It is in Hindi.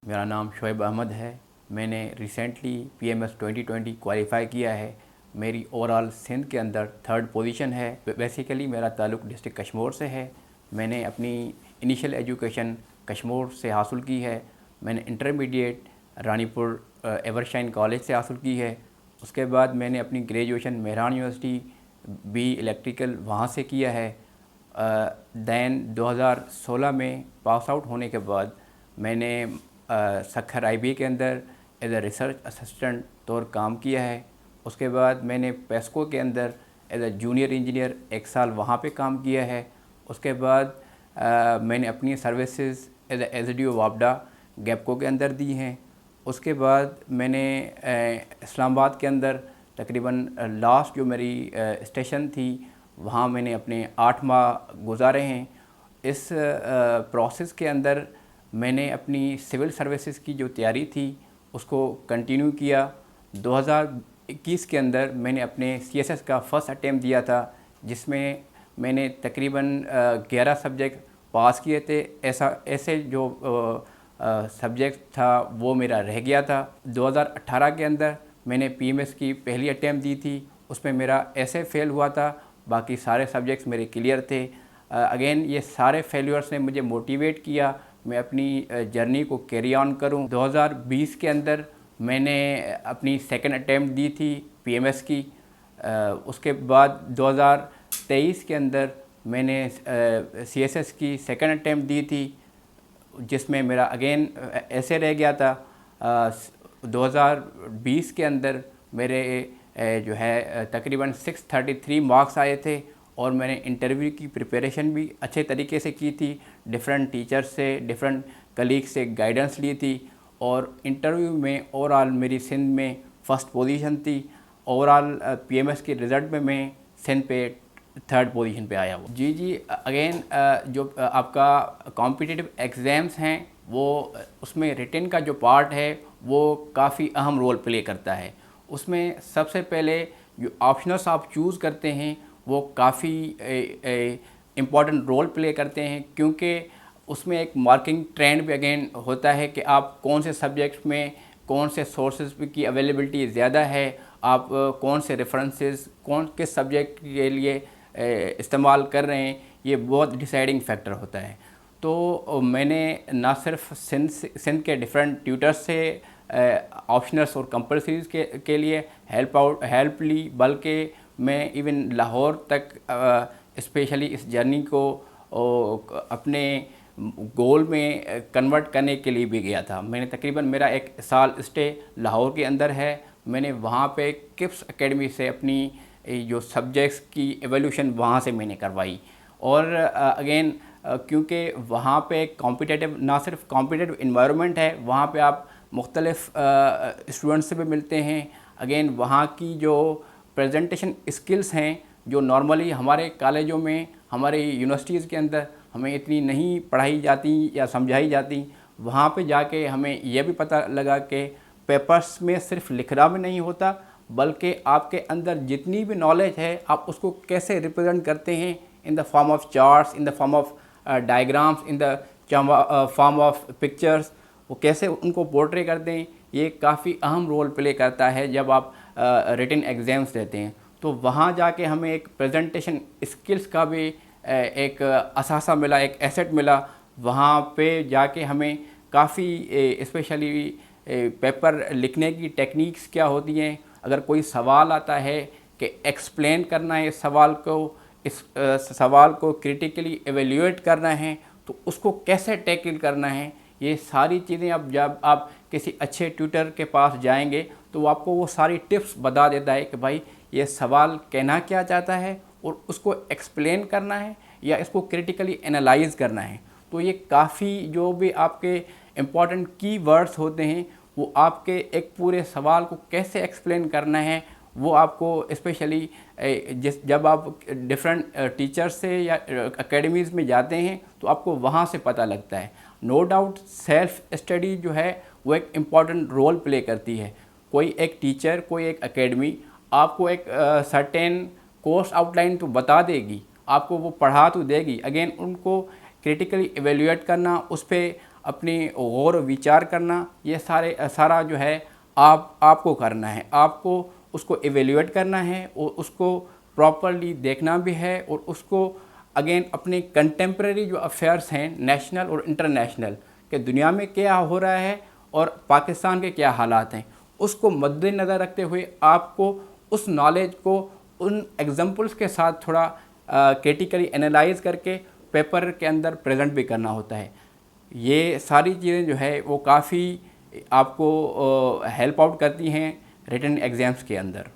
मेरा नाम शोएब अहमद है। मैंने रिसेंटली पीएमएस 2020 क्वालिफ़ाई किया है। मेरी ओवरऑल सिंध के अंदर 3rd पोजीशन है। बेसिकली मेरा ताल्लुक़ डिस्ट्रिक्ट कश्मीर से है। मैंने अपनी इनिशियल एजुकेशन कश्मीर से हासिल की है। मैंने इंटरमीडिएट रानीपुर एवरशाइन कॉलेज से हासिल की है। उसके बाद मैंने अपनी graduation Mehran university B electrical वहाँ से किया है। दैन 2016 में पास आउट होने के बाद मैंने सक्खर आईबी के अंदर एज ए रिसर्च असिस्टेंट तौर काम किया है। उसके बाद मैंने पेस्को के अंदर एज ए जूनियर इंजीनियर 1 साल वहाँ पे काम किया है। उसके बाद मैंने अपनी सर्विसेज एज ए एसडीओ वापडा गैपको के अंदर दी हैं। उसके बाद मैंने इस्लामाबाद के अंदर तकरीबन लास्ट जो मेरी स्टेशन थी वहाँ मैंने अपने 8 माह गुजारे हैं। इस प्रोसेस के अंदर मैंने अपनी सिविल सर्विसेज की जो तैयारी थी उसको कंटिन्यू किया। 2021 के अंदर मैंने अपने सीएसएस का फर्स्ट अटेम्प्ट दिया था, जिसमें मैंने तकरीबन 11 सब्जेक्ट पास किए थे। ऐसे जो सब्जेक्ट था वो मेरा रह गया था। 2018 के अंदर मैंने पीएमएस की पहली अटेम्प्ट दी थी, उसमें मेरा ऐसे फेल हुआ था, बाकी सारे सब्जेक्ट्स मेरे क्लियर थे। अगेन ये सारे फेल्यूर्स ने मुझे मोटिवेट किया मैं अपनी जर्नी को कैरी ऑन करूं। 2020 के अंदर मैंने अपनी सेकंड अटेम्प्ट दी थी पीएमएस की। उसके बाद 2023 के अंदर मैंने सीएसएस की सेकंड अटेम्प्ट दी थी, जिसमें मेरा अगेन ऐसे रह गया था। 2020 के अंदर मेरे जो है तकरीबन 633 मार्क्स आए थे और मैंने इंटरव्यू की प्रिपरेशन भी अच्छे तरीके से की थी। डिफरेंट टीचर्स से, डिफरेंट कलीग से गाइडेंस ली थी और इंटरव्यू में ओवरऑल मेरी सिंध में फर्स्ट पोजीशन थी। ओवरऑल पीएमएस के रिज़ल्ट में मैं सिंध पे 3rd पोजीशन पे आया हूँ। जी अगेन जो आपका कॉम्पिटिटिव एग्ज़ाम्स हैं वो उसमें रिटन का जो पार्ट है वो काफ़ी अहम रोल प्ले करता है। उसमें सबसे पहले जो ऑप्शनल्स आप चूज़ करते हैं वो काफ़ी इम्पॉर्टेंट रोल प्ले करते हैं, क्योंकि उसमें एक मार्किंग ट्रेंड भी अगेन होता है कि आप कौन से सब्जेक्ट्स में कौन से सोर्सेज की अवेलेबिलिटी ज़्यादा है, आप कौन से रेफरेंसेस किस सब्जेक्ट के लिए इस्तेमाल कर रहे हैं, ये बहुत डिसाइडिंग फैक्टर होता है। तो मैंने ना सिर्फ सिंध के डिफरेंट ट्यूटर्स से ऑप्शनल्स और कंपल्सरीज के लिए हेल्प ली, बल्कि मैं इवन लाहौर तक स्पेशली इस जर्नी को अपने गोल में कन्वर्ट करने के लिए भी गया था। मैंने तकरीबन मेरा 1 साल स्टे लाहौर के अंदर है। मैंने वहाँ पे किप्स एकेडमी से अपनी जो सब्जेक्ट्स की एवोल्यूशन वहाँ से मैंने करवाई। और अगेन क्योंकि वहाँ पे कॉम्पिटिटिव ना सिर्फ कॉम्पिटिटिव इन्वायरमेंट है, वहाँ पे आप मुख्तलिफ़ स्टूडेंट्स से भी मिलते हैं। अगेन वहाँ की जो प्रेजेंटेशन स्किल्स हैं जो नॉर्मली हमारे कॉलेजों में, हमारे यूनिवर्सिटीज़ के अंदर हमें इतनी नहीं पढ़ाई जाती या समझाई जाती, वहाँ पे जाके हमें यह भी पता लगा कि पेपर्स में सिर्फ लिखना भी नहीं होता, बल्कि आपके अंदर जितनी भी नॉलेज है आप उसको कैसे रिप्रेजेंट करते हैं in the form of charts, in the form of diagrams, in the form of pictures, वो कैसे उनको पोर्ट्रे करते हैं, ये काफ़ी अहम रोल प्ले करता है जब आप रिटन एग्ज़ाम्स देते हैं। तो वहाँ जाके हमें एक प्रेजेंटेशन स्किल्स का भी एक असासा मिला, एक एसेट मिला। वहाँ पे जाके हमें काफ़ी स्पेशली पेपर लिखने की टेक्निक्स क्या होती हैं, अगर कोई सवाल आता है कि एक्सप्लेन करना है इस सवाल को क्रिटिकली एवेल्यूएट करना है तो उसको कैसे टैकल करना है, ये सारी चीज़ें अब जब आप किसी अच्छे ट्यूटर के पास जाएंगे तो वो आपको वो सारी टिप्स बता देता है कि भाई ये सवाल कहना क्या चाहता है और उसको एक्सप्लेन करना है या इसको क्रिटिकली एनालाइज करना है। तो ये काफ़ी जो भी आपके इम्पॉर्टेंट की वर्ड्स होते हैं वो आपके एक पूरे सवाल को कैसे एक्सप्लेन करना है वो आपको स्पेशली जब आप डिफरेंट टीचर्स से या एकेडमीज़ में जाते हैं तो आपको वहाँ से पता लगता है। नो डाउट सेल्फ स्टडी जो है वो एक इम्पॉर्टेंट रोल प्ले करती है। कोई एक टीचर, कोई एक एकेडमी आपको एक सर्टेन कोर्स आउटलाइन तो बता देगी, आपको वो पढ़ा तो देगी, अगेन उनको क्रिटिकली एवेल्यूएट करना, उस पर अपनी गौर विचार करना, ये सारा जो है आपको करना है। आपको उसको एवेल्यूएट करना है और उसको प्रॉपरली देखना भी है और उसको अगेन अपने कंटेम्प्रेरी जो अफेयर्स हैं नेशनल और इंटरनेशनल कि दुनिया में क्या हो रहा है और पाकिस्तान के क्या हालात हैं, उसको मद्देनज़र रखते हुए आपको उस नॉलेज को उन एग्जांपल्स के साथ थोड़ा क्रिटिकली एनालाइज करके पेपर के अंदर प्रेजेंट भी करना होता है। ये सारी चीज़ें जो है वो काफ़ी आपको हेल्प आउट करती हैं रिटन एग्ज़ाम्स के अंदर।